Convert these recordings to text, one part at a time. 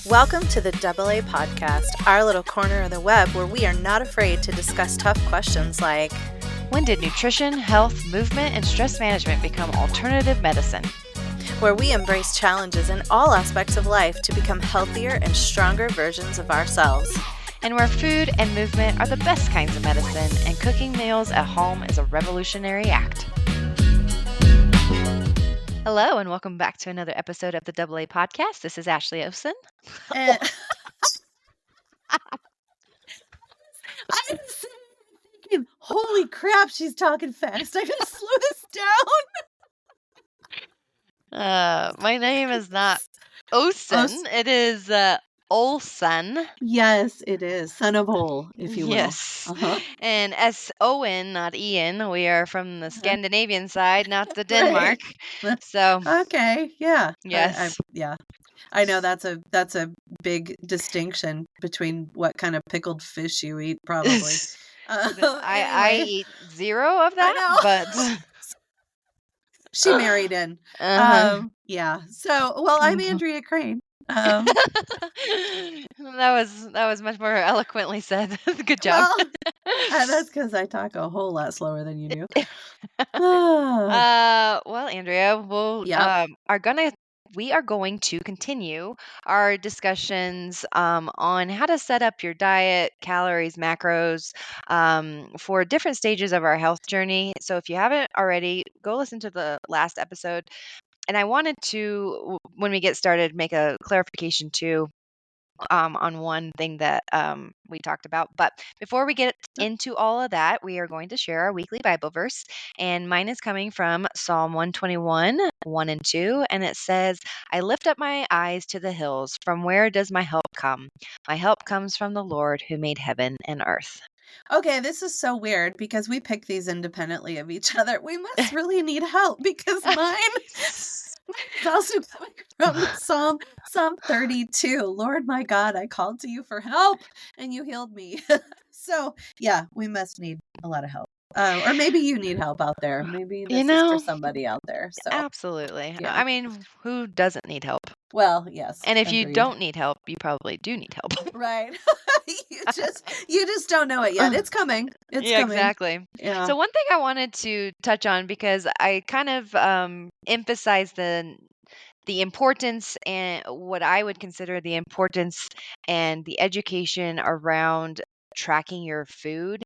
Welcome to the AA Podcast, our little corner of the web where we are not afraid to discuss tough questions like, when did nutrition, health, movement, and stress management become alternative medicine? Where we embrace challenges in all aspects of life to become healthier and stronger versions of ourselves. And where food and movement are the best kinds of medicine, and cooking meals at home is a revolutionary act. Hello, and welcome back to another episode of the AA Podcast. This is Ashley Osen. And I was thinking, holy crap, she's talking fast. I gotta slow this down. My name is not Osen. It is Olsen. Yes, it is. Son of Ole, if you will. Yes. And S-O-N, not Ian. We are from the Scandinavian side, not the Denmark. Right. So okay, yeah. yes. I know that's a big distinction between what kind of pickled fish you eat, probably. I Anyway. eat zero of that, but she married in. Yeah. So, well, I'm Andrea Crane. that was much more eloquently said. Good job. Well, that's because I talk a whole lot slower than you do. Well, Andrea, Yep. we are going to continue our discussions on how to set up your diet, calories, macros for different stages of our health journey. So if you haven't already, go listen to the last episode. And I wanted to, when we get started, make a clarification too on one thing that we talked about. But before we get into all of that, we are going to share our weekly Bible verse. And mine is coming from Psalm 121, 1 and 2. And it says, I lift up my eyes to the hills. From where does my help come? My help comes from the Lord who made heaven and earth. Okay, this is so weird because we pick these independently of each other. We must really need help because mine is also coming from Psalm 32. Lord my God, I called to you for help and you healed me. So yeah, we must need a lot of help. Or maybe you need help out there. Maybe this is for somebody out there. So Absolutely. yeah. I mean, who doesn't need help? Well, yes. And if you agreed. don't need help, you probably do need help. Right. you just don't know it yet. It's coming. It's Yeah, coming. exactly. Yeah. So one thing I wanted to touch on, because I kind of emphasize the importance and what I would consider the importance and the education around tracking your food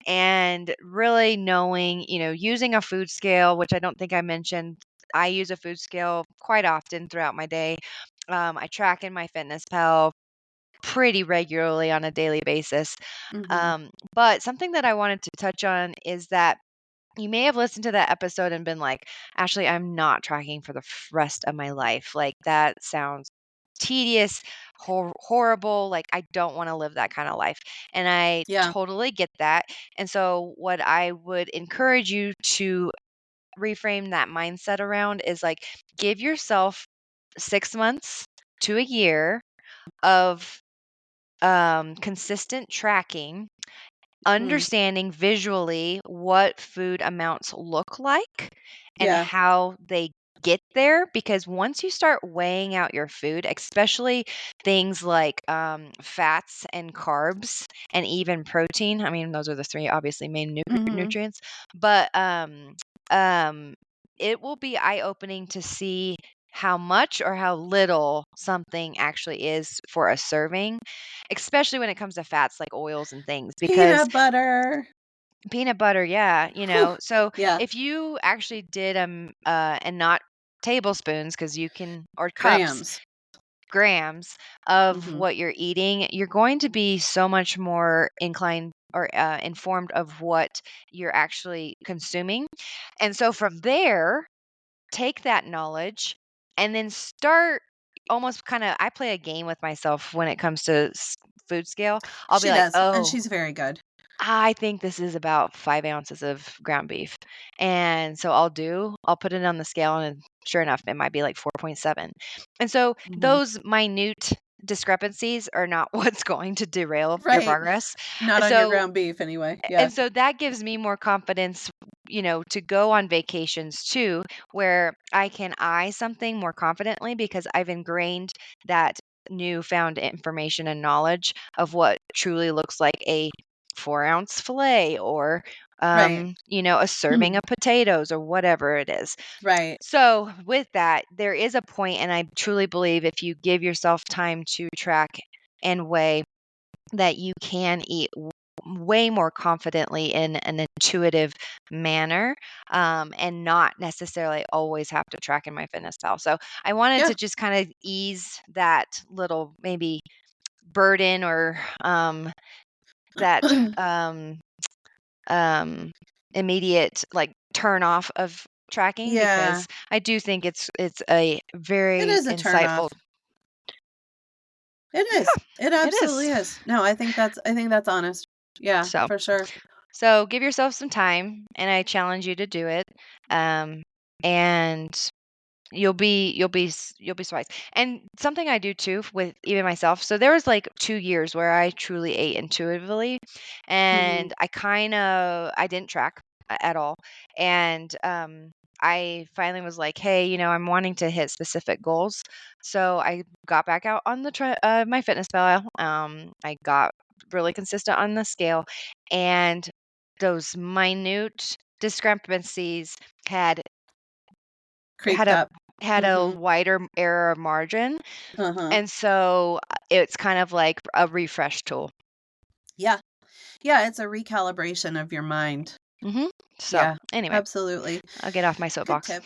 and really knowing, using a food scale, which I don't think I mentioned. I use a food scale quite often throughout my day. I track in my Fitness Pal pretty regularly on a daily basis. But something that I wanted to touch on is that you may have listened to that episode and been like, Ashley, I'm not tracking for the rest of my life. Like, that sounds tedious, horrible. Like, I don't want to live that kind of life. And I totally get that. And so, what I would encourage you to reframe that mindset around is like, give yourself 6 months to a year of consistent tracking, understanding visually what food amounts look like and how they get there. Because once you start weighing out your food, especially things like fats and carbs and even protein, I mean, those are the three obviously main nutrients, but it will be eye-opening to see how much or how little something actually is for a serving, especially when it comes to fats like oils and things, because peanut butter, yeah. So if you actually did and not tablespoons, because you can, or cups, grams of what you're eating, you're going to be so much more inclined or informed of what you're actually consuming. And so from there, take that knowledge and then start almost kind of, I play a game with myself when it comes to food scale. I'll be like, does, and oh, she's very good. I think this is about 5 ounces of ground beef. And so I'll put it on the scale, and sure enough, it might be like 4.7. And so those minute discrepancies are not what's going to derail your Right. progress. Not on your So ground beef anyway. Yeah. and so that gives me more confidence, to go on vacations too, where I can eye something more confidently because I've ingrained that newfound information and knowledge of what truly looks like a 4-ounce fillet or, Right. a serving of potatoes or whatever it is. Right. So, with that, there is a point, and I truly believe if you give yourself time to track and weigh, that you can eat way more confidently in an intuitive manner, and not necessarily always have to track in my fitness pal. So I wanted Yeah. to just kind of ease that little maybe burden or that um, immediate like turn off of tracking, Yeah. because I do think it's a It very is a insightful. turnoff. It is. It It absolutely is. is. No, I think that's honest. Yeah, So for sure. So give yourself some time, and I challenge you to do it. Um, and you'll be surprised. And something I do too with even myself. So there was like 2 years where I truly ate intuitively, Mhm. and I didn't track at all. And I finally was like, hey, I'm wanting to hit specific goals. So I got back out on my fitness pal. I got really consistent on the scale, and those minute discrepancies had had Creeped a up. had a Mhm. wider error margin, Uh-huh. and so it's kind of like a refresh tool. Yeah. Yeah, it's a recalibration of your mind. Mhm. So, Yeah, anyway, absolutely. I'll get off my Good soapbox. tip.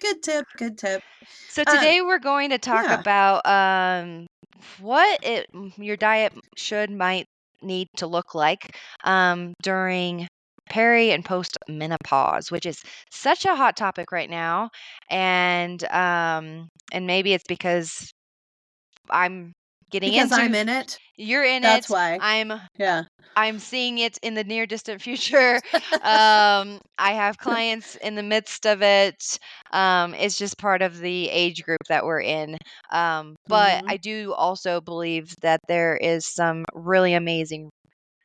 Good tip, good tip. So Um, today we're going to talk yeah, about what your diet might need to look like during peri and post menopause, which is such a hot topic right now, and maybe it's because I'm getting because I'm into in it, you're in that's it. why. Yeah. I'm seeing it in the near distant future. I have clients in the midst of it. It's just part of the age group that we're in. But Mhm. I do also believe that there is some really amazing,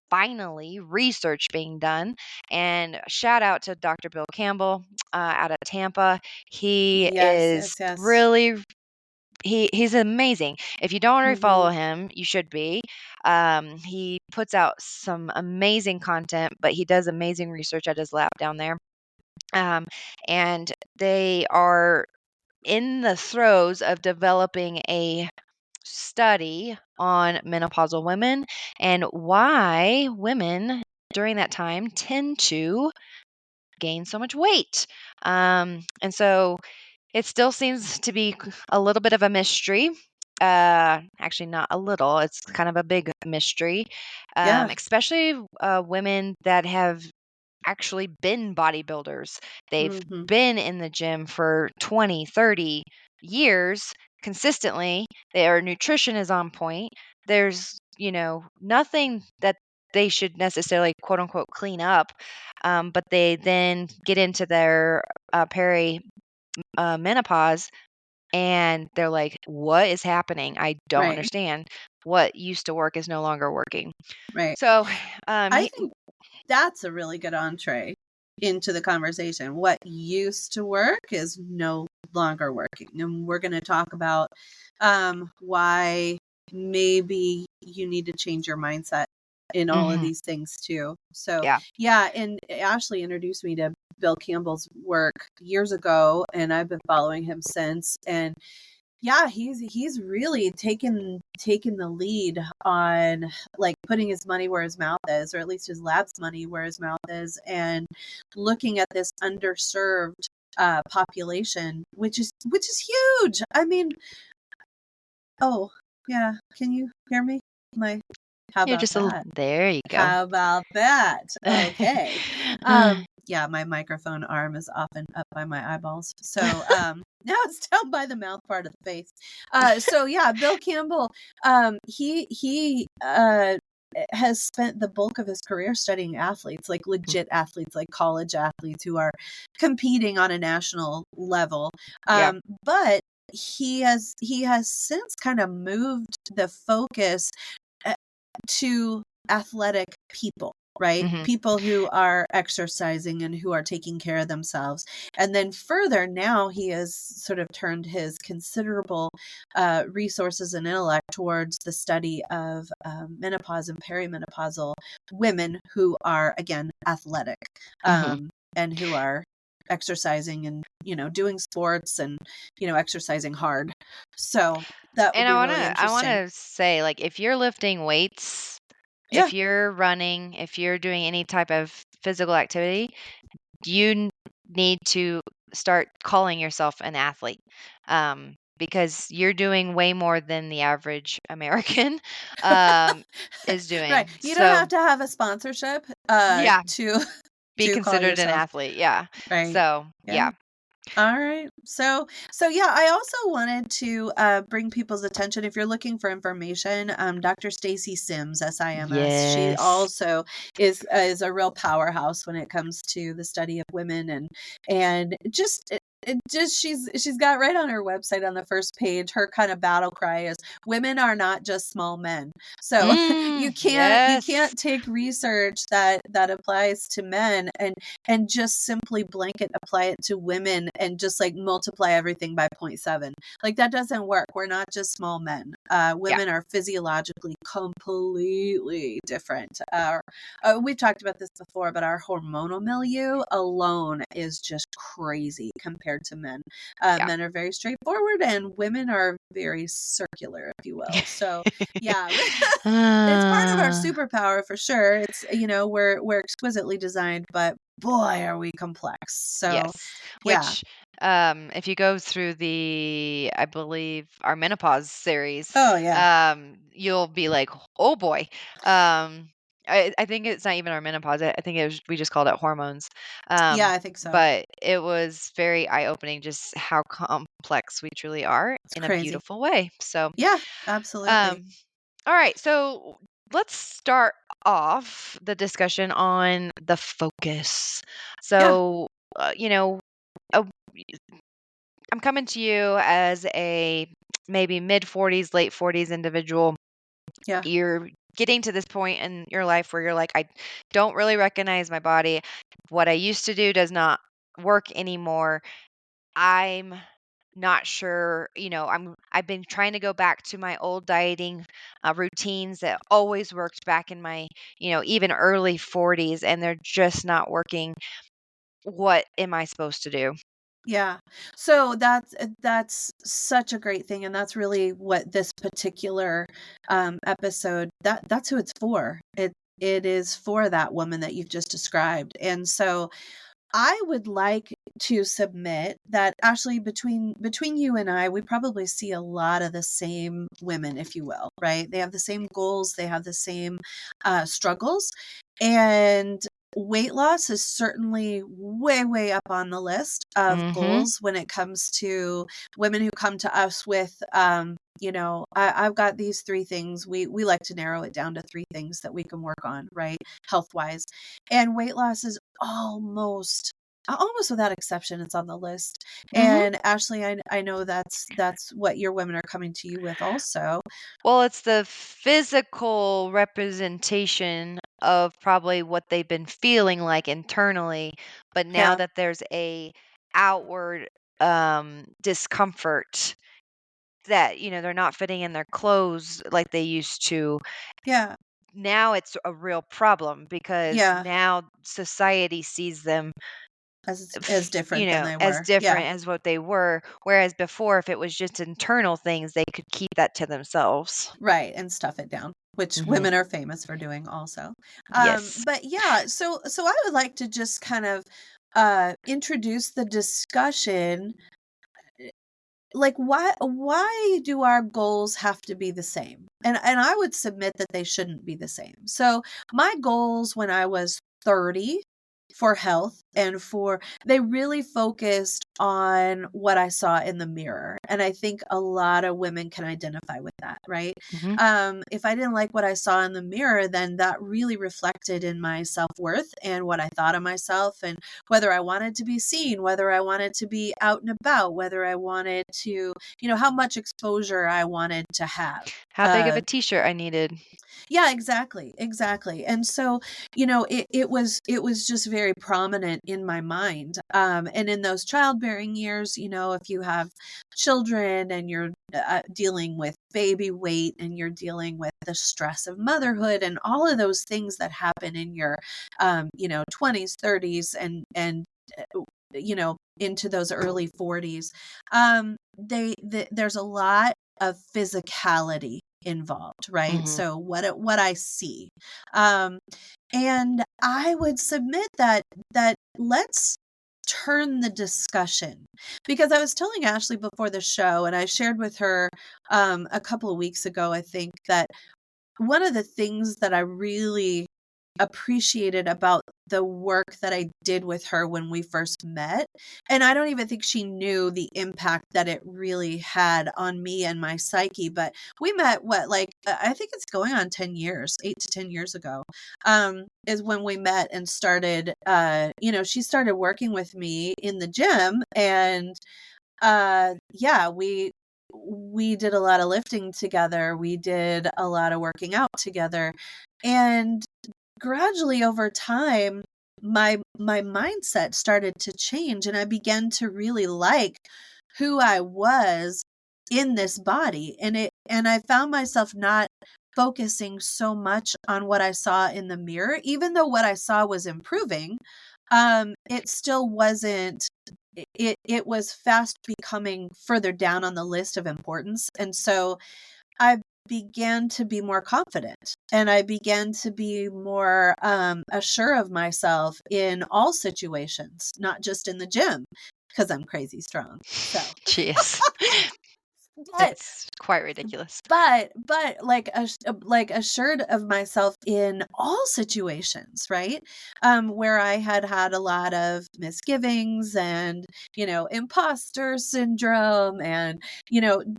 finally, research being done. And shout out to Dr. Bill Campbell out of Tampa. He Yes, is yes, yes. really he's amazing. If you don't already follow Mhm. him, you should be. He puts out some amazing content, but he does amazing research at his lab down there. Um, and they are in the throes of developing a study on menopausal women and why women during that time tend to gain so much weight. And so it still seems to be a little bit of a mystery. Actually, not a little. It's kind of a big mystery, Yeah. especially women that have actually been bodybuilders. They've Mhm. been in the gym for 20, 30 years consistently. Their nutrition is on point. There's, nothing that they should necessarily quote unquote clean up. But they then get into their peri menopause, and they're like, "What is happening? I don't Right, understand. What used to work is no longer working." right. So, I think that's a really good entree into the conversation. What used to work is no longer working. And we're going to talk about why maybe you need to change your mindset in all of mhm, these things too. So, yeah, yeah, and Ashley introduced me to Bill Campbell's work years ago, and I've been following him since. And yeah, he's really taken the lead on like putting his money where his mouth is, or at least his lab's money where his mouth is, and looking at this underserved population, which is huge. I mean, oh yeah, can you hear me? My How you're about just that? there you go. How about that? Okay. Yeah, my microphone arm is often up by my eyeballs. So, now it's down by the mouth part of the face. So yeah, Bill Campbell, he has spent the bulk of his career studying athletes, like legit athletes, like college athletes who are competing on a national level. Yeah, But he has since kind of moved the focus uh, to athletic people, right? Mhm. People who are exercising and who are taking care of themselves. And then further, now he has sort of turned his considerable resources and intellect towards the study of menopause and perimenopausal women who are, again, athletic, Mhm. and who are exercising and, doing sports and, exercising hard. So that would And be really I interesting. wanna say, like, if you're lifting weights, Yeah. if you're running, if you're doing any type of physical activity, you need to start calling yourself an athlete, because you're doing way more than the average American um, is Right. doing. You don't So, have to have a sponsorship yeah, to be to call considered an yourself, athlete. Yeah. right. So, Yeah. yeah. All right. So yeah, I also wanted to bring people's attention, if you're looking for information, Dr. Stacy Sims, SIMS. She Yes. also is a real powerhouse when it comes to the study of women, and just it just she's got right on her website on the first page, her kind of battle cry is women are not just small men. So you Yes. can't take research that applies to men and just simply blanket apply it to women and just like multiply everything by zero point 0.7. Like that doesn't work. We're not just small men. Yeah. Women are physiologically completely different. We've talked about this before, but our hormonal milieu alone is just crazy compared to men. Yeah. Men are very straightforward and women are very circular, if you will. So yeah, it's part of our Uh, superpower for sure. It's, we're exquisitely designed, but boy, are we complex. So, yes. yeah. Which, if you go through I believe, our menopause series, Oh, yeah. you'll be like, oh boy. Um, I think it's not even our menopause. I think we just called it hormones. Yeah, I think so. But it was very eye opening just how complex we truly are It's in a crazy. beautiful way. So, Yeah, absolutely. um, all right. So let's start off the discussion on the focus. Yeah, So, uh, I'm coming to you as a maybe mid 40s, late 40s individual. yeah, You're getting to this point in your life where you're like, I don't really recognize my body. What I used to do does not work anymore. I'm not sure, I've been trying to go back to my old dieting routines that always worked back in my, even early 40s, and they're just not working. What am I supposed to do? yeah. So that's such a great thing, and that's really what this particular episode, that's who it's for. It is for that woman that you've just described. And so I would like to submit that actually between you and I, we probably see a lot of the same women, if you will, right? They have the same goals, they have the same struggles, and weight loss is certainly way, way up on the list of Mm-hmm. goals when it comes to women who come to us with, I've got these three things. We like to narrow it down to three things that we can work on, right? Health wise. And weight loss is almost without exception, it's on the list. Mm-hmm. And Ashley, I know that's what your women are coming to you with also. Well, it's the physical representation of probably what they've been feeling like internally, but now Yeah, that there's a outward discomfort that, they're not fitting in their clothes like they used to. yeah, Now it's a real problem because yeah, now society sees them as different than they as were. Yeah, different as what they were, whereas before, if it was just internal things, they could keep that to themselves. right, and stuff it down, which Hmm. women are famous for doing also. Yes. But yeah, so I would like to just kind of introduce the discussion, like why do our goals have to be the same? And I would submit that they shouldn't be the same. So my goals when I was 30 for health and for they really focused on what I saw in the mirror, and I think a lot of women can identify with that, right? Mhm. If I didn't like what I saw in the mirror, then that really reflected in my self-worth and what I thought of myself, and whether I wanted to be seen, whether I wanted to be out and about, whether I wanted to, how much exposure I wanted to have. How big of a t-shirt I needed. Yeah, exactly, exactly. And so, it was just very prominent in my mind. And in those childbearing years, if you have children and you're dealing with baby weight and you're dealing with the stress of motherhood and all of those things that happen in your 20s, 30s, and into those early 40s, there's a lot of physicality involved, right? Mhm. So what I see, um, and I would submit that let's turn the discussion, because I was telling Ashley before the show, and I shared with her a couple of weeks ago, I think, that one of the things that I really appreciated about the work that I did with her when we first met, and I don't even think she knew the impact that it really had on me and my psyche, but we met, I think it's going on 10 years, 8 to 10 years ago, is when we met and started, she started working with me in the gym, and yeah, we did a lot of lifting together. We did a lot of working out together. And gradually over time, my mindset started to change, and I began to really like who I was in this body. And I found myself not focusing so much on what I saw in the mirror, even though what I saw was improving. It still wasn't, it was fast becoming further down on the list of importance. And so I began to be more confident, and I began to be more assured of myself in all situations, not just in the gym, because I'm crazy strong. So, Jeez. but It's quite ridiculous. but like assured of myself in all situations, right? Where I had a lot of misgivings and, imposter syndrome, and,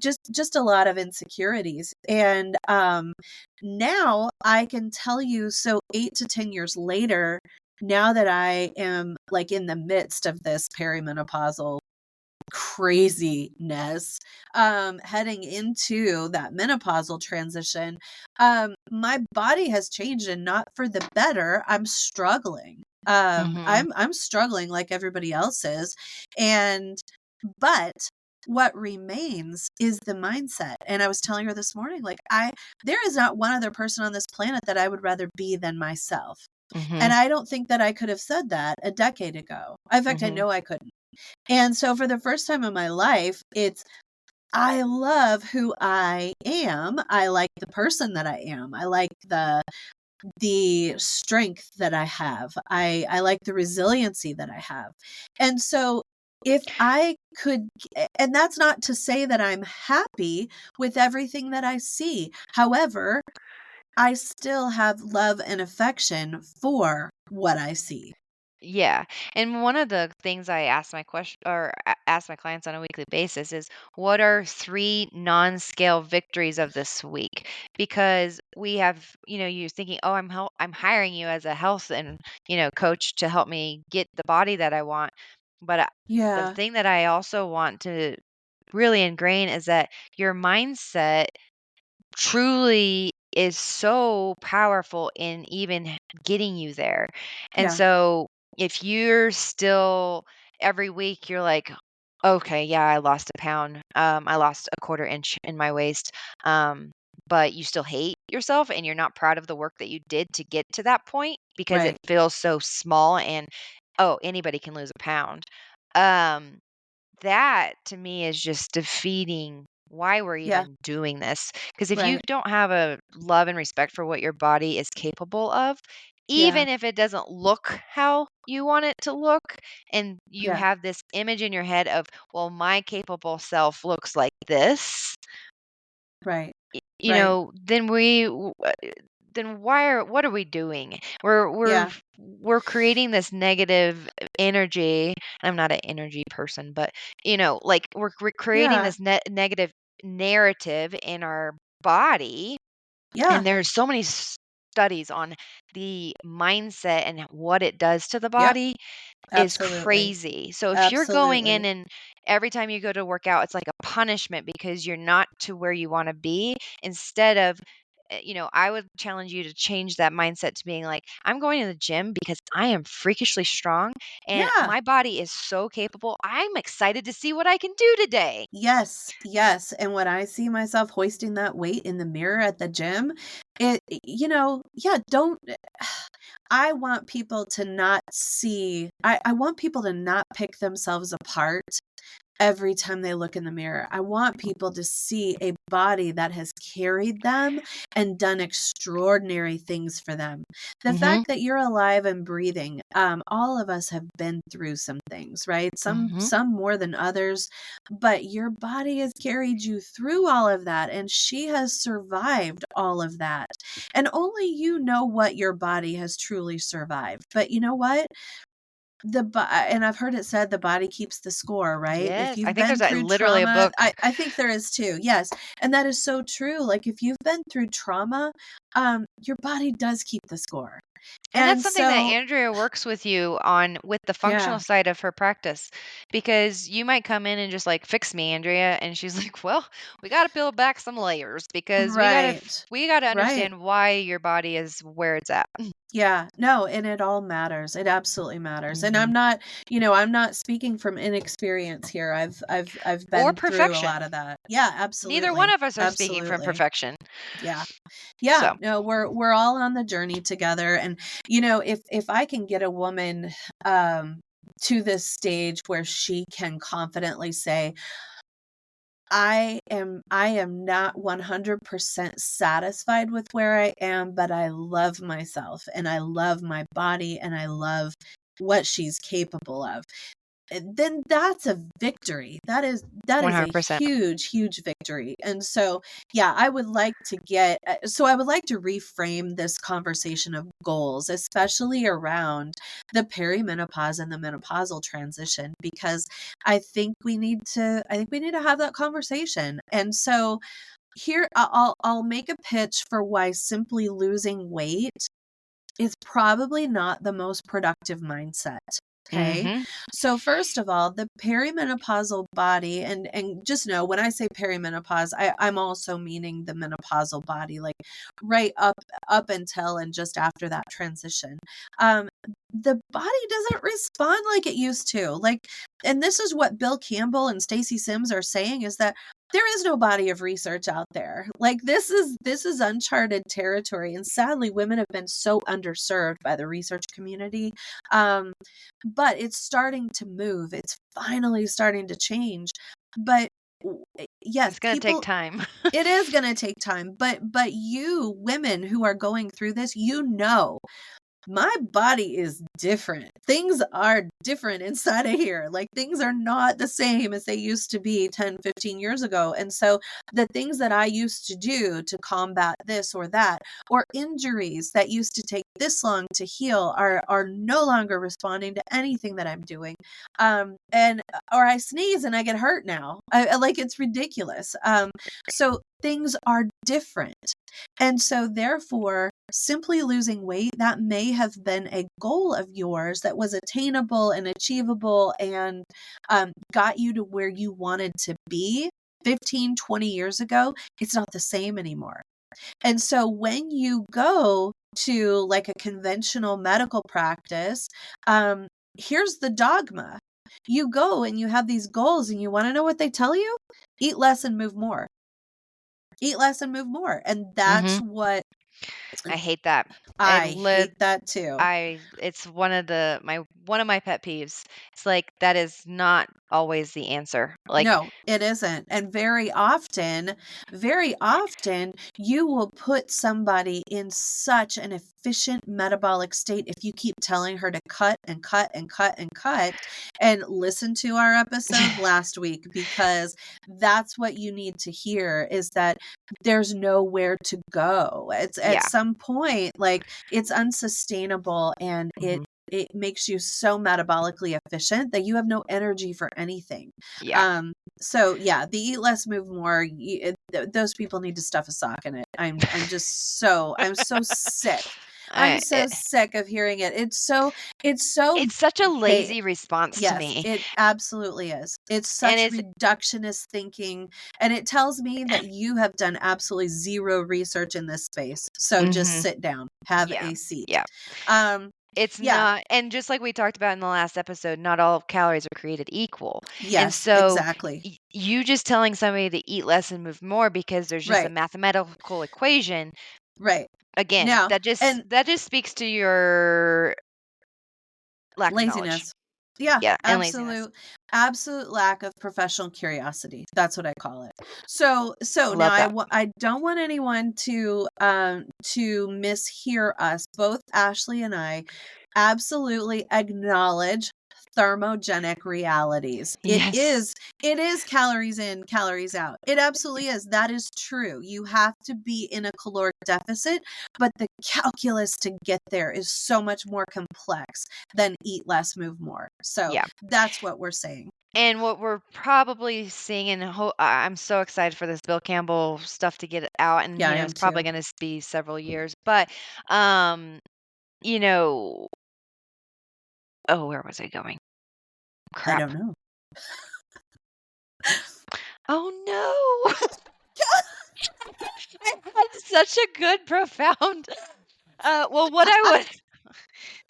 just a lot of insecurities. And now I can tell you, so 8 to 10 years later, now that I am like in the midst of this perimenopausal craziness, heading into that menopausal transition, my body has changed, and not for the better. I'm struggling. Mhm. I'm struggling like everybody else is. And but what remains is the mindset. And I was telling her this morning, like, there is not one other person on this planet that I would rather be than myself. And Mhm. I don't think that I could have said that a decade ago. In fact, I Mhm. know I couldn't. And so for the first time in my life, I love who I am. I like the person that I am. I like the strength that I have. I like the resiliency that I have. And so if I could, and that's not to say that I'm happy with everything that I see. However, I still have love and affection for what I see. Yeah, and one of the things I ask my question or ask my clients on a weekly basis is, what are three non-scale victories of this week? Because we have, you thinking, oh, I'm hiring you as a health and coach to help me get the body that I want, but the Yeah. thing that I also want to really ingrain is that your mindset truly is so powerful in even getting you there. And Yeah. so if you're still every week you're like, okay, yeah, I lost a pound. I lost a quarter inch in my waist. But you still hate yourself and you're not proud of the work that you did to get to that point because it Right. feels so small and oh, anybody can lose a pound. Um that to me is just defeating why we're Yeah. even doing this. Because if you Right. don't have a love and respect for what your body is capable of, Yeah. even if it doesn't look how you want it to look, and you Yeah. have this image in your head of, well, my capable self looks like this, Right. Right. then then what are we doing? Yeah. We're creating this negative energy. I'm not an energy person, but like we're creating Yeah. this negative narrative in our body, Yeah. and there's so many studies on the mindset and what it does to the Yep. body is Absolutely. crazy. So if you're going in Absolutely. and every time you go to work out, it's like a punishment because you're not to where you want to be, instead of, I would challenge you to change that mindset to being like, I'm going to the gym because I am freakishly strong and Yeah. my body is so capable. I'm excited to see what I can do today. Yes, yes, and when I see myself hoisting that weight in the mirror at the gym, yeah, don't I want people to not see I want people to not pick themselves apart every time they look in the mirror. I want people to see a body that has carried them and done extraordinary things for them. The Mhm. fact that you're alive and breathing, all of us have been through some things, right? Mhm. Some more than others, but your body has carried you through all of that, and she has survived all of that. And only you know what your body has truly survived. But you know what? And I've heard it said the body keeps the score, right? If Yes, I you've think been there's a through literally a trauma, book. I think there is too. Yes. And that is so true. Like if you've been through trauma, your body does keep the score. And that's And something that so, Andrea works with you on with the functional yeah, side of her practice, because you might come in and just like, fix me, Andrea. And she's like, well, we got to peel back some layers because right. we got to Right. understand why your body is where it's at. Yeah, no, and it all matters. It absolutely matters. And Mhm. I'm not speaking from inexperience here. I've Or been through a perfection. lot of that. Yeah, Neither one absolutely. of us are speaking from Absolutely. perfection. Yeah. Yeah, So, no, we're all on the journey together. And if I can get a woman to this stage where she can confidently say, I am not 100% satisfied with where I am, but I love myself and I love my body and I love what she's capable of, then that's a victory. That is a 100%. huge victory. And so, yeah, I would like to reframe this conversation of goals, especially around the perimenopause and the menopausal transition, because I think we need to have that conversation. And so here I'll make a pitch for why simply losing weight is probably not the most productive mindset. Okay. Mhm. So first of all, the perimenopausal body, and just know when I say perimenopause, I'm also meaning the menopausal body, like right up until and just after that transition. The body doesn't respond like it used to. Like, and this is what Bill Campbell and Stacy Sims are saying, is that there is no body of research out there. Like this is uncharted territory, and sadly women have been so underserved by the research community. Um but it's starting to move. It's finally starting to change. But yes, It's going to take time. it is going to take time, but you women who are going through this, my body is different. Things are different inside of here. Like things are not the same as they used to be 10, 15 years ago. And so the things that I used to do to combat this or that, or injuries that used to take this long to heal, are no longer responding to anything that I'm doing. And or I sneeze and I get hurt now. Like it's ridiculous. So things are different. And so therefore, simply losing weight, that may have been a goal of yours that was attainable and achievable and got you to where you wanted to be 15, 20 years ago. It's not the same anymore. And so when you go to like a conventional medical practice, here's the dogma. You go and you have these goals, and you want to know what they tell you? Eat less and move more. Eat less and move more. And that's Mhm. what I hate that. I I lit hate that too. I it's one of my pet peeves. It's like that is not always the answer. Like, No, it isn't. And very often, you will put somebody in such an efficient metabolic state if you keep telling her to cut and cut and cut and cut. And listen to our episode last week, because that's what you need to hear, is that there's nowhere to go. It's at yeah. some point, like it's unsustainable, and Mhm. it makes you so metabolically efficient that you have no energy for anything. Yeah. So yeah, the eat less, move more. Those people need to stuff a sock in it. I'm so sick. I'm I, so it, sick of hearing it. It's so it's such a ba- lazy response to Yes, me. it absolutely is. It's And such it's reductionist thinking, and it tells me that you have done absolutely zero research in this space. So just mhm, sit down, have yeah, a seat. yeah. Um, It's yeah, not, and just like we talked about in the last episode, not all calories are created equal. And yes, so exactly. you just telling somebody to eat less and move more because there's just a Right, mathematical equation, right. again, Now, and that just speaks to your lack of knowledge. laziness. Yeah, Yeah, and laziness. absolute lack of professional curiosity. That's what I call it. So now Love that. I don't want anyone to mishear us. Both Ashley and I absolutely acknowledge thermogenic realities. Yes. It is calories in, calories out. It absolutely is. That is true. You have to be in a caloric deficit, but the calculus to get there is so much more complex than eat less, move more. So Yeah. that's what we're saying. And what we're probably seeing, and I'm so excited for this Bill Campbell stuff to get out, and Yeah, I it's am probably too. going to be several years. But, um, you know, oh, where was I going? I Crap. don't know. Oh no. I had such a good, profound. Well, what I would. Prof-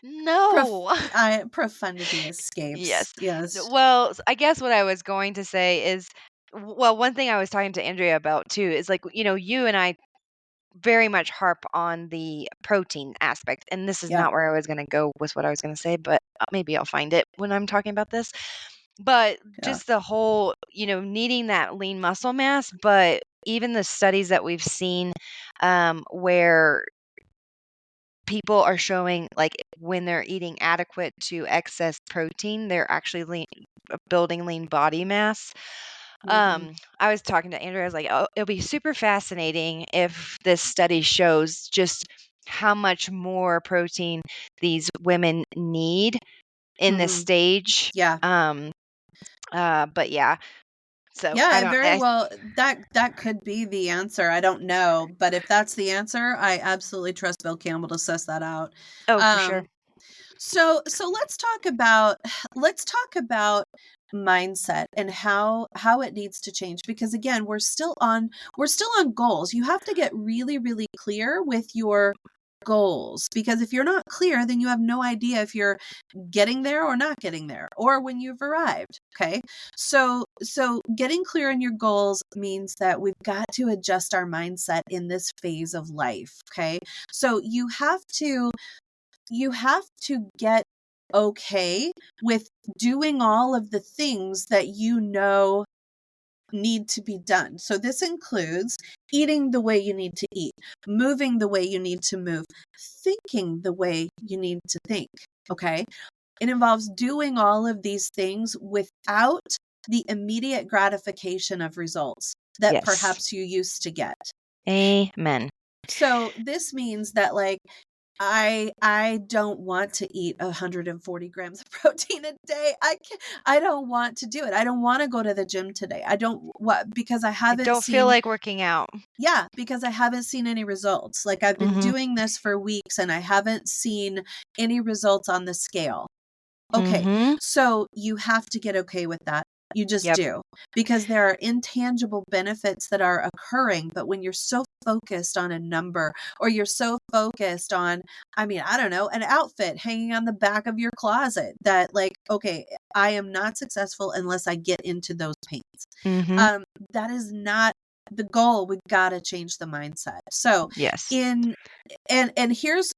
No. Profundity escapes. Yes. Yes. Well, I guess what I was going to say is, well, one thing I was talking to Andrea about too is like, you and I very much harp on the protein aspect. And this is Yeah. not where I was going to go with what I was going to say, but maybe I'll find it when I'm talking about this. But Yeah. just the whole, needing that lean muscle mass, but even the studies that we've seen where people are showing like when they're eating adequate to excess protein, they're actually building lean body mass. Hmm. I was talking to Andrew. I was like, "Oh, it'll be super fascinating if this study shows just how much more protein these women need in this Hmm. stage." Yeah. But yeah, so I Yeah, don't. very well that could be the answer. I don't know, but if that's the answer, I absolutely trust Bill Campbell to suss that out. Oh, for sure. Um so let's talk about mindset and how it needs to change, because again, we're still on goals. You have to get really really clear with your goals, because if you're not clear, then you have no idea if you're getting there or not getting there, or when you've arrived. Okay, so getting clear on your goals means that we've got to adjust our mindset in this phase of life. Okay, so you have to get okay with doing all of the things that need to be done. So this includes eating the way you need to eat, moving the way you need to move, thinking the way you need to think. Okay. It involves doing all of these things without the immediate gratification of results that Yes. perhaps you used to get. Amen. So this means that, like, I don't want to eat 140 grams of protein a day. I don't want to do it. I don't want to go to the gym today. I don't what because I I haven't don't feel seen like working out. yeah, because I haven't seen any results. Like, I've been Mhm. doing this for weeks and I haven't seen any results on the scale. Okay, Mhm. so you have to get okay with that. You just Yep. do. Because there are intangible benefits that are occurring. But when you're so focused on a number, or you're so focused on, I mean, I don't know, an outfit hanging on the back of your closet that, like, okay, I am not successful unless I get into those paints. Mhm. Um, that is not the goal. We've got to change the mindset. So Yes. in and here's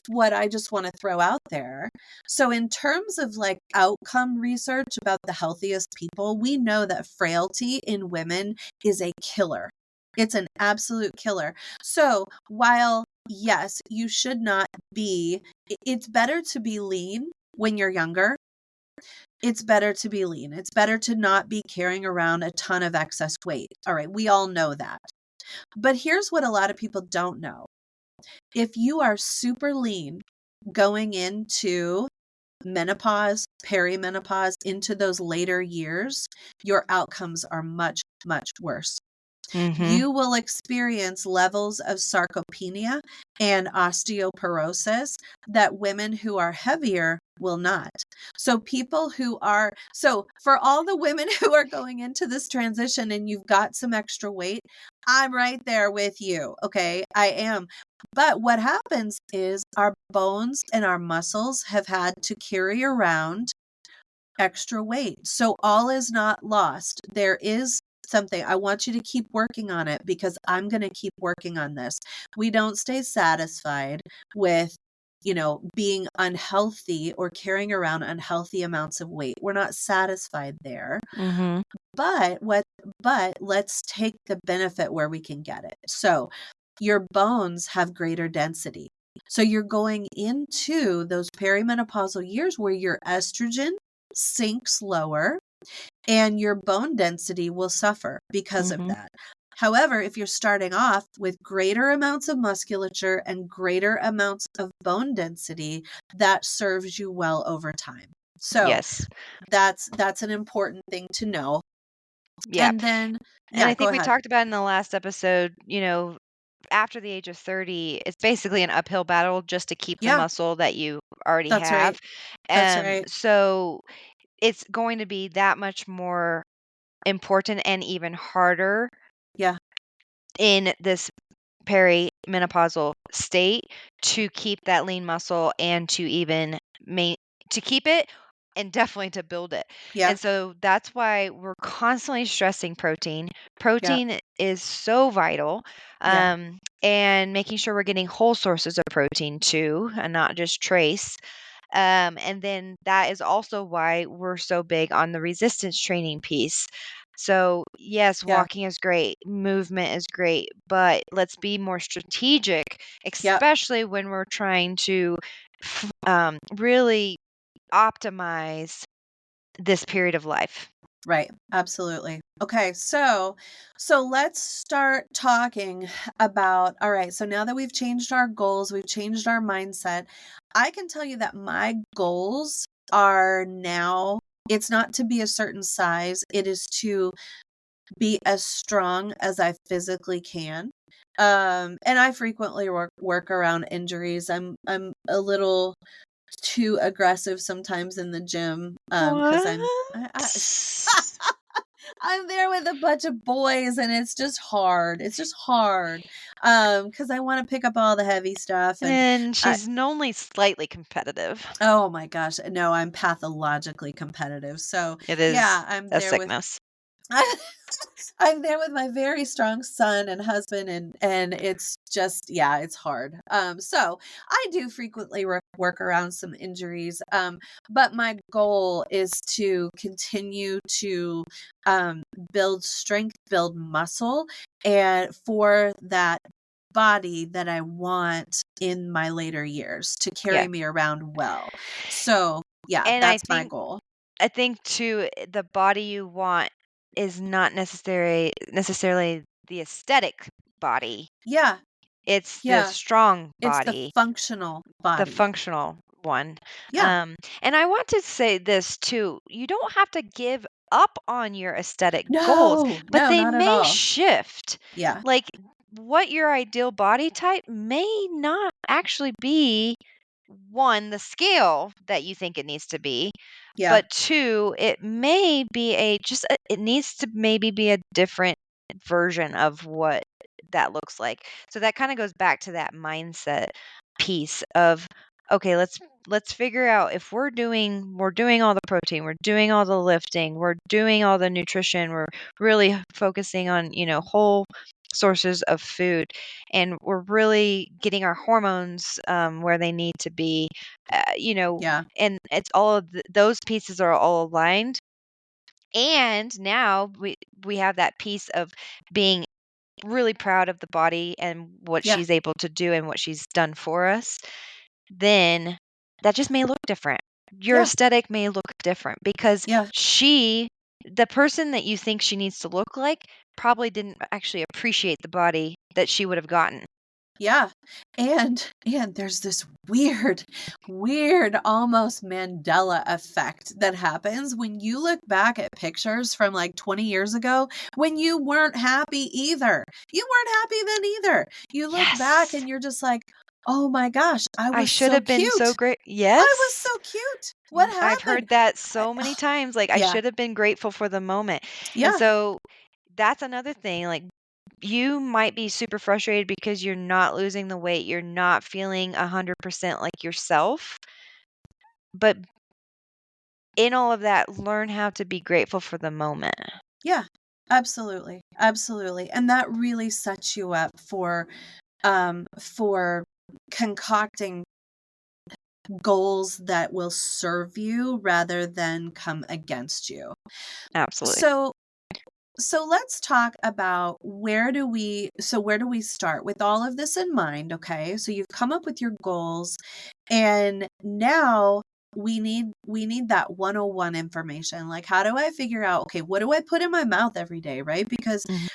what I just want to throw out there. So in terms of like outcome research about the healthiest people, we know that frailty in women is a killer. It's an absolute killer. So while yes, you should not be, it's better to be lean when you're younger. It's better to be lean. It's better to not be carrying around a ton of excess weight. All right, we all know that. But here's what a lot of people don't know. If you are super lean going into menopause, perimenopause, into those later years, your outcomes are much, much worse. Mhm. You will experience levels of sarcopenia and osteoporosis that women who are heavier will not. So so for all the women who are going into this transition and you've got some extra weight, I'm right there with you. Okay. I am. But what happens is our bones and our muscles have had to carry around extra weight. So all is not lost. There is something. I want you to keep working on it because I'm going to keep working on this. We don't stay satisfied with, being unhealthy or carrying around unhealthy amounts of weight. We're not satisfied there. Mhm. But let's take the benefit where we can get it. So your bones have greater density. So you're going into those perimenopausal years where your estrogen sinks lower and your bone density will suffer because of Mhm. that. However, if you're starting off with greater amounts of musculature and greater amounts of bone density, that serves you well over time. So Yes. that's an important thing to know. Yeah. And then, And yeah, I go think we ahead. talked about in the last episode, after the age of 30, it's basically an uphill battle just to keep the Yeah, muscle that you already that's right. have. That's right. So it's going to be that much more important and even harder Yeah, in this perimenopausal state to keep that lean muscle and to even main to keep it and definitely to build it. yeah, And so that's why we're constantly stressing protein. yeah, Protein is so vital. yeah, And making sure we're getting whole sources of protein too, and not just trace. And then that is also why we're so big on the resistance training piece. So, yes, yeah, walking is great, movement is great, but let's be more strategic, yeah. especially when we're trying to really optimize this period of life. Right. Absolutely. Okay. So let's start talking about, all right. So now that we've changed our goals, we've changed our mindset. I can tell you that my goals are now, it's not to be a certain size. It is to be as strong as I physically can. And I frequently work around injuries. I'm a little too aggressive sometimes in the gym, because What? I'm there with a bunch of boys and it's just hard. It's just hard. Because I want to pick up all the heavy stuff and And I she's only slightly competitive. oh my gosh, no, I'm pathologically competitive. So It is yeah, I'm a there with sickness. I'm there with my very strong son and husband and it's just yeah, it's hard. So I do frequently work around some injuries. But my goal is to continue to um build strength, build muscle and for that body that I want in my later years to Yeah. carry me around well. So, yeah, And that's my goal. I think too, the body you want is not necessarily the aesthetic body. Yeah, It's the yeah. strong It's the body, functional the body. functional one. Yeah. And I want to say this too. You don't have to give up on your aesthetic goals, No, but no, they not at may all. shift. Yeah, Like what your ideal body type may not actually be one, the scale that you think it needs to be, yeah, but two, it may be it needs to maybe be a different version of what that looks like. So that kind of goes back to that mindset piece of okay, let's figure out if we're doing all the protein, we're doing all the lifting, we're doing all the nutrition, we're really focusing on, whole sources of food and we're really getting our hormones where they need to be, yeah, and it's all of those pieces are all aligned. And now we have that piece of being really proud of the body and what yeah, she's able to do and what she's done for us. Then that just may look different. Your yeah, aesthetic may look different because yeah, the person that you think she needs to look like, probably didn't actually appreciate the body that she would have gotten. Yeah. And there's this weird almost Mandela effect that happens when you look back at pictures from like 20 years ago when you weren't happy either. You weren't happy then either. You look back Yes. and you're just like, "Oh my gosh, I I was should so have been so cute. great. I was Yes. so cute. What I've happened?" heard that I, so many times. Like, I yeah. should have been grateful for the moment. And Yeah. so that's another thing. Like, you might be super frustrated because you're not losing the weight. You're not feeling 100% like yourself. But in all of that, learn how to be grateful for the moment. Yeah. Absolutely. Absolutely. And that really sets you up for concocting goals that will serve you rather than come against you. Absolutely. So so let's talk about where do we start with all of this in mind, okay? So you've come up with your goals and now we need that 101 information. Like how do I figure out, okay, what do I put in my mouth every day, right? Because Mhm.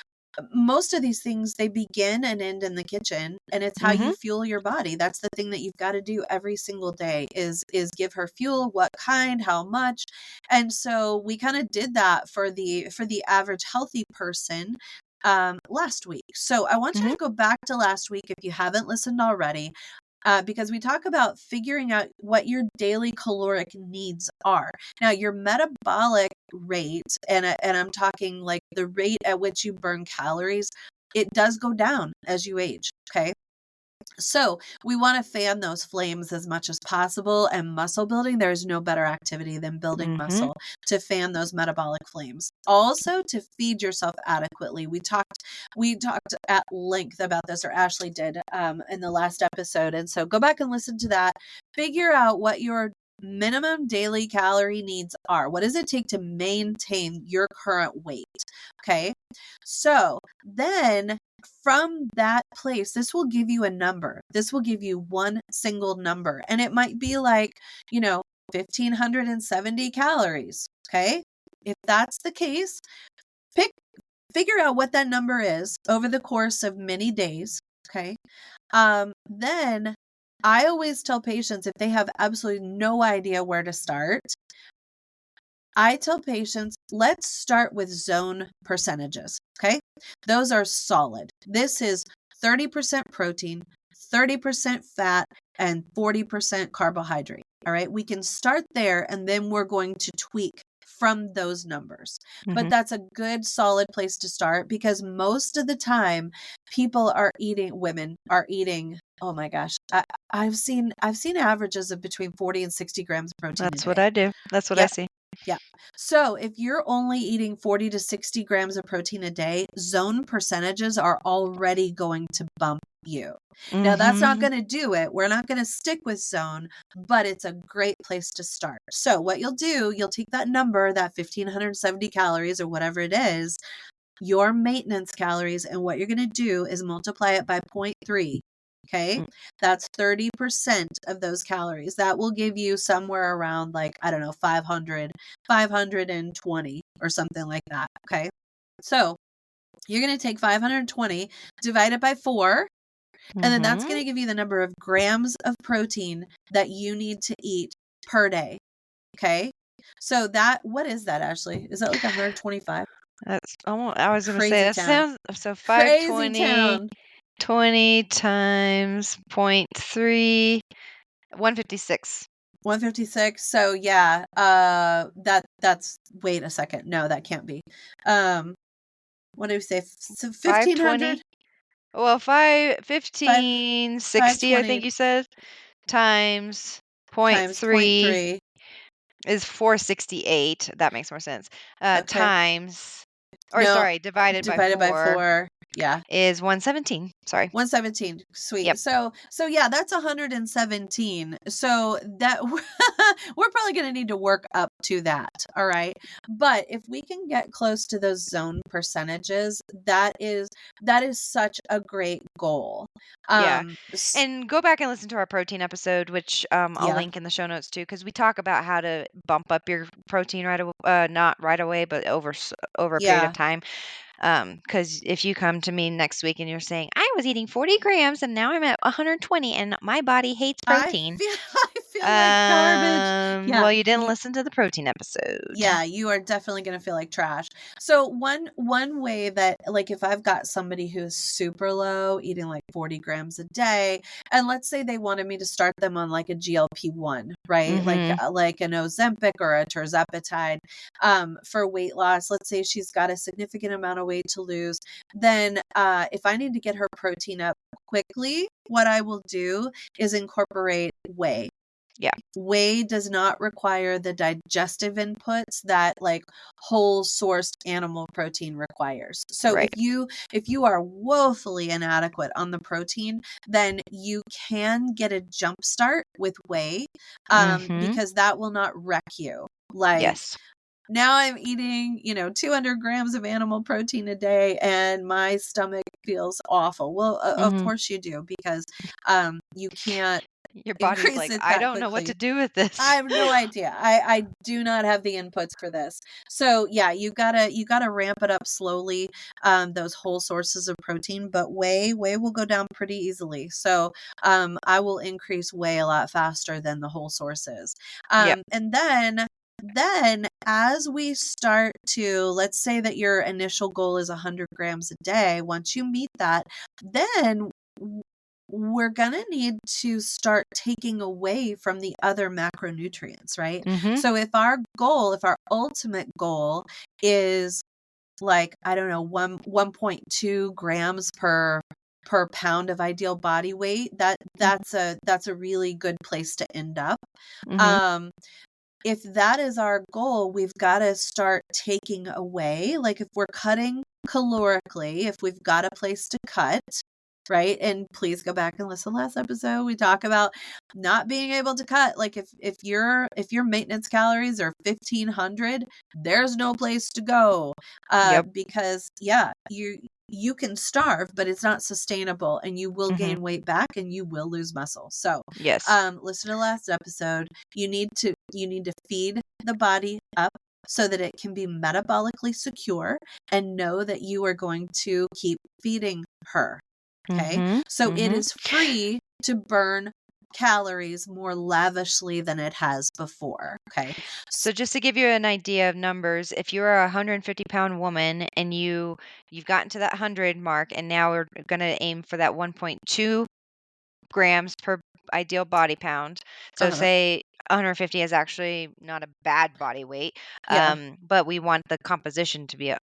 most of these things, they begin and end in the kitchen, and it's how you Mhm. fuel your body. That's the thing that you've got to do every single day is give her fuel, what kind, how much. And so we kind of did that for the average healthy person last week. So I want you Mhm. to go back to last week if you haven't listened already, because we talk about figuring out what your daily caloric needs are. Now, your metabolic rate, and I'm talking like the rate at which you burn calories, it does go down as you age. Okay. So we want to fan those flames as much as possible. And muscle building, there's no better activity than building Mhm. muscle to fan those metabolic flames. Also, to feed yourself adequately. We talked at length about this, or Ashley did, in the last episode. And so go back and listen to that. Figure out what your minimum daily calorie needs are. What does it take to maintain your current weight? Okay. So then from that place, this will give you a number. This will give you one single number. And it might be like, 1,570 calories. Okay. If that's the case, pick, figure out what that number is over the course of many days. Okay. Then I always tell patients if they have absolutely no idea where to start, I tell patients, let's start with zone percentages. Okay. Those are solid. This is 30% protein, 30% fat, and 40% carbohydrate. All right. We can start there and then we're going to tweak from those numbers. But Mhm. that's a good solid place to start because most of the time women are eating, oh my gosh. I've seen averages of between 40 and 60 grams of protein a That's what day. I do. That's what I Yep. see. Yeah. So if you're only eating 40 to 60 grams of protein a day, zone percentages are already going to bump you. Now, that's not Mhm. going to do it. We're not going to stick with zone, but it's a great place to start. So what you'll do, you'll take that number, that 1,570 calories or whatever it is, your maintenance calories, and what you're going to do is multiply it by zero point 0.3. Okay. Mm. That's 30% of those calories. That will give you somewhere around like, I don't know, 500, 520 or something like that. Okay. So you're going to take 520, divide it by 4, and then that's going Mhm. to give you the number of grams of protein that you need to eat per day. Okay. So what is that, Ashley? Is that like 125? That's almo I was gonna say Crazy that town. sounds so Crazy 520 town. 20 times point 0.3, 156. 156. So yeah, that's wait a second. No, that can't be. Um, what do we say? So 1,500, 520. Well, 5, 1560, I 520 think you said, times point times point 0.3 3. is 468. That makes more sense. Okay. Times, or No, sorry, divided by divided by 4 4. Yeah. is 117. Sorry. 117. Yep. Sweet. So yeah, that's 117. So that we're probably going to need to work up to that. All right. But if we can get close to those zone percentages, that is such a great goal. Yeah. Um s- And go back and listen to our protein episode, which I'll yeah. link in the show notes too, because we talk about how to bump up your protein not right away, but over a period of Yeah. time. Because if you come to me next week and you're saying, I was eating 40 grams and now I'm at 120 and my body hates I protein. feel I feel like garbage. Yeah. Well, you didn't listen to the protein episode. Yeah, you are definitely gonna feel like trash. So one way that, like, if I've got somebody who's super low, eating like 40 grams a day, and let's say they wanted me to start them on like a GLP-1, right? Mhm. Like an Ozempic or a tirzepatide, for weight loss. Let's say she's got a significant amount of weight to lose. Then if I need to get her protein up quickly, what I will do is incorporate whey. Yeah. Whey does not require the digestive inputs that like whole sourced animal protein requires. So Right. if you are woefully inadequate on the protein, then you can get a jump start with whey, Mhm. because that will not wreck you. Like, Yes. now I'm eating, 200 grams of animal protein a day and my stomach feels awful. Well, of Mhm. course you do, because you can't Your body's increase like, it I that don't know what to quickly. do with I this. have no idea. I do not have the inputs for this. So yeah, you gotta ramp it up slowly. Those whole sources of protein, but whey will go down pretty easily. So I will increase whey a lot faster than the whole sources. Yep. And then as we start to, let's say that your initial goal is 100 grams a day. Once you meet that, then we're going to need to start taking away from the other macronutrients, right? Mhm. So if our ultimate goal is like, I don't know, 1.2 grams per pound of ideal body weight, Mhm. that's a really good place to end up. Mhm. Um if that is our goal, we've got to start taking away, like if we're cutting calorically, if we've got a place to cut, right? And please go back and listen to last episode. We talk about not being able to cut. Like if your maintenance calories are 1500, there's no place to go. Yep. Because yeah, you can starve, but it's not sustainable and you will Mhm. gain weight back and you will lose muscle. So Yes. listen to last episode. You need to feed the body up so that it can be metabolically secure, and know that you are going to keep feeding her. Okay. Mhm. So it Mhm. is free to burn calories more lavishly than it has before. Okay. So just to give you an idea of numbers, if you're a 150-pound woman and you've gotten to that 100 mark and now we're going to aim for that 1.2 grams per ideal body pound. So Uh-huh. say 150 is actually not a bad body weight, Yeah. but we want the composition to be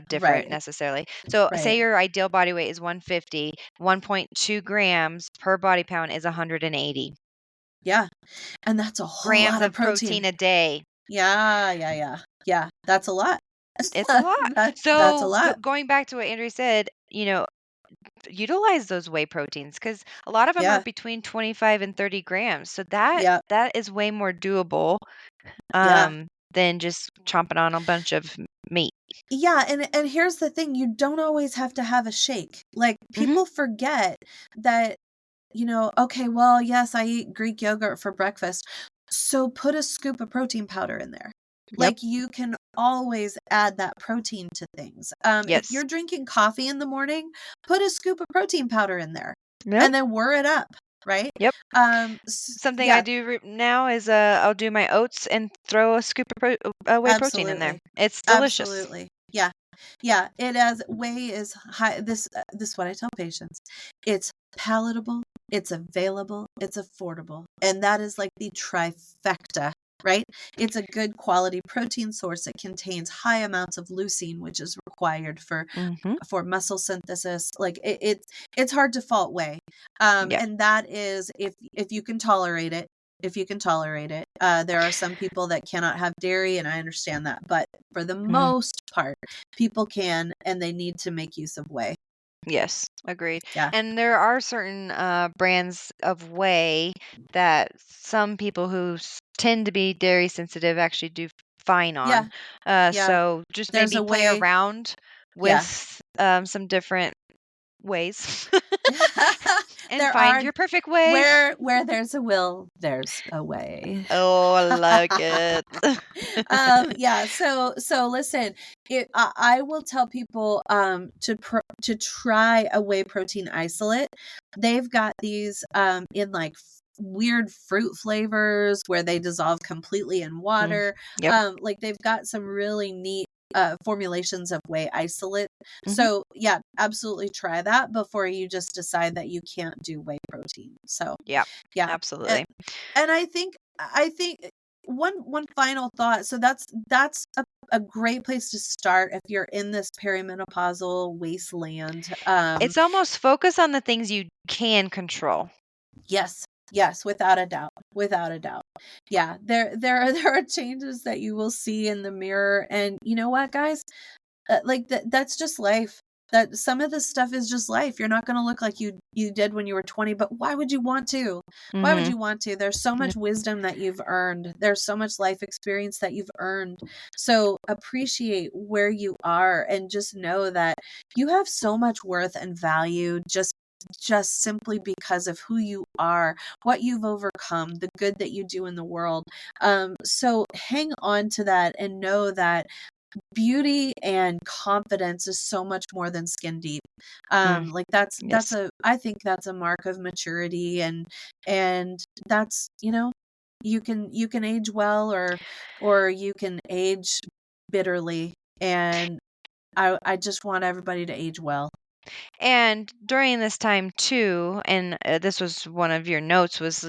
different Right. necessarily. So say Right. your ideal body weight is 150, 1.2 grams per body pound is 180 Yeah. And that's a whole grams lot of of protein. protein a day. Yeah. Yeah. Yeah. Yeah. That's a lot. It's a lot. That's a So lot. going back to what Andrew said, utilize those whey proteins because a lot of them are Yeah. between 25 and 30 grams. So that Yeah. that is way more doable Yeah. than just chomping on a bunch of meat. Yeah, and here's the thing, you don't always have to have a shake. Like, Mhm. people forget that, okay, well, yes, I eat Greek yogurt for breakfast. So put a scoop of protein powder in there. Yep. Like, you can always add that protein to things. If Yes. you're drinking coffee in the morning, put a scoop of protein powder in there Yep. and then whir it up, right? Yep. Something I Yeah, do now is I'll do my oats and throw a scoop of whey protein in there. absolutely. It's delicious. Absolutely. Yeah. Yeah, it has whey is high. This is what I tell patients. It's palatable, it's available, it's affordable. And that is like the trifecta, right? It's a good quality protein source. It contains high amounts of leucine, which is required Mhm. for muscle synthesis. Like it's hard to fault whey. Yeah. And that is if you can tolerate it. If you can tolerate it. There are some people that cannot have dairy, and I understand that. But for the Mhm. most part, people can, and they need to make use of whey. Yes, agreed. Yeah. And there are certain brands of whey that some people who tend to be dairy sensitive actually do fine on. Yeah. Yeah. So just There's maybe a play way. around Yeah. with some different ways. and find your perfect way. where there's a will, there's a way. Oh, I like it. Yeah. So listen, I will tell people to try a whey protein isolate. They've got these in like weird fruit flavors where they dissolve completely in water. Yep. Like they've got some really neat formulations of whey isolate. Mhm. So yeah, absolutely try that before you just decide that you can't do whey protein. So Yeah, yeah. And, absolutely. and I think one final thought. So that's a great place to start if you're in this perimenopausal wasteland. It's almost focus on the things you can control. Yes. Yes, without a doubt. Without a doubt. Yeah, there are changes that you will see in the mirror, and you know what, guys? Like that's just life. That some of this stuff is just life. You're not going to look like you did when you were 20, but why would you want to? Why would Mhm. you want to? There's so much wisdom that you've earned. There's so much life experience that you've earned. So appreciate where you are and just know that you have so much worth and value just simply because of who you are, what you've overcome, the good that you do in the world. So hang on to that and know that beauty and confidence is so much more than skin deep. Mm, Like that's yes. a I think that's a mark of maturity, and that's, you can age well, or you can age bitterly, and I just want everybody to age well. And during this time too, and this was one of your notes was,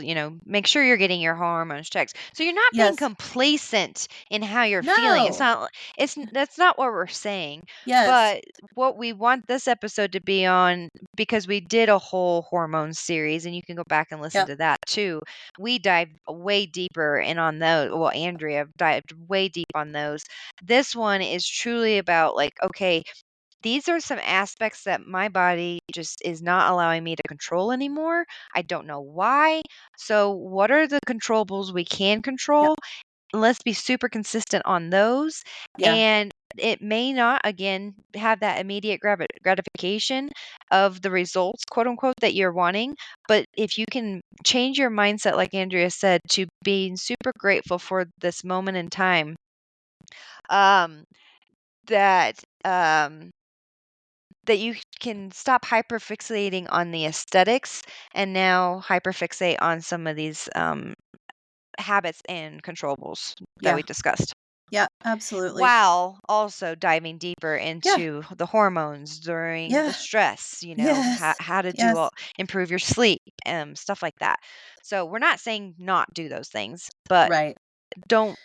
make sure you're getting your hormones checked. So you're not being Yes. complacent in how you're feeling. It's No. not that's not what we're saying. Yes. But what we want this episode to be on, because we did a whole hormone series, and you can go back and listen Yep. to that too. We dived way deeper in on those. Well, Andrea dived way deep on those. This one is truly about, like, okay, these are some aspects that my body just is not allowing me to control anymore. I don't know why. So, what are the controllables we can Yep. control? Let's be super consistent on those. Yeah. And it may not, again, have that immediate gratification of the results, quote unquote, that you're wanting. But if you can change your mindset, like Andrea said, to being super grateful for this moment in time, um, that that you can stop hyperfixating on the aesthetics and now hyperfixate on some of these habits and controllables that Yeah. we discussed, Yeah, absolutely. while also diving deeper Yeah. into the hormones during the Yeah. stress, Yes. how to do Yes. all, improve your sleep, stuff like that. So we're not saying not do those things, but Right. don't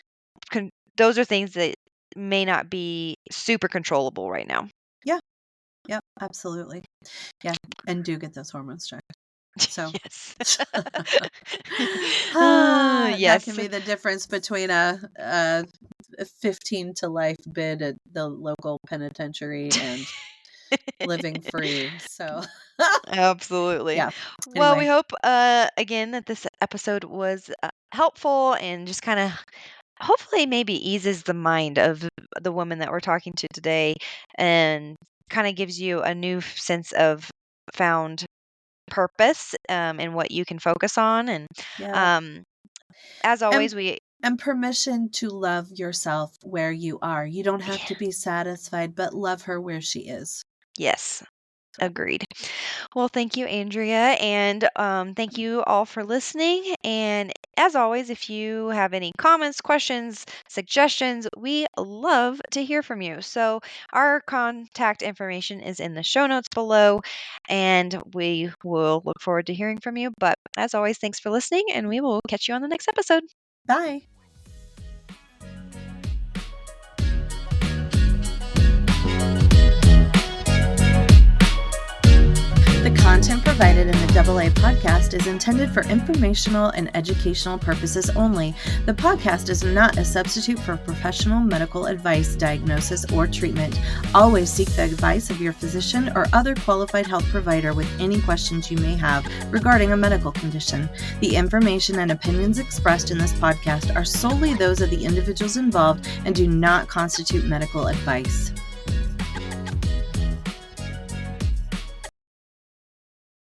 con- those are things that may not be super controllable right now. Yeah. Yep, absolutely. Yeah, and do get those hormones checked. So Yes. that can Yes. be the difference between a 15 to life bid at the local penitentiary and living free. So Absolutely. yeah. Well, we Anyway, hope, again, that this episode was helpful and just kind of hopefully maybe eases the mind of the woman that we're talking to today, and kind of gives you a new sense of found purpose, in what you can focus on. And yeah. um, as And always, we, and permission to love yourself where you are. You don't have yeah, to be satisfied, but love her where she is. yes, So agreed. Well, thank you, Andrea, and thank you all for listening. And as always, if you have any comments, questions, suggestions, we love to hear from you. So our contact information is in the show notes below, and we will look forward to hearing from you. But as always, thanks for listening, and we will catch you on the next episode. bye. The content provided in the AA podcast is intended for informational and educational purposes only. The podcast is not a substitute for professional medical advice, diagnosis, or treatment. Always seek the advice of your physician or other qualified health provider with any questions you may have regarding a medical condition. The information and opinions expressed in this podcast are solely those of the individuals involved and do not constitute medical advice.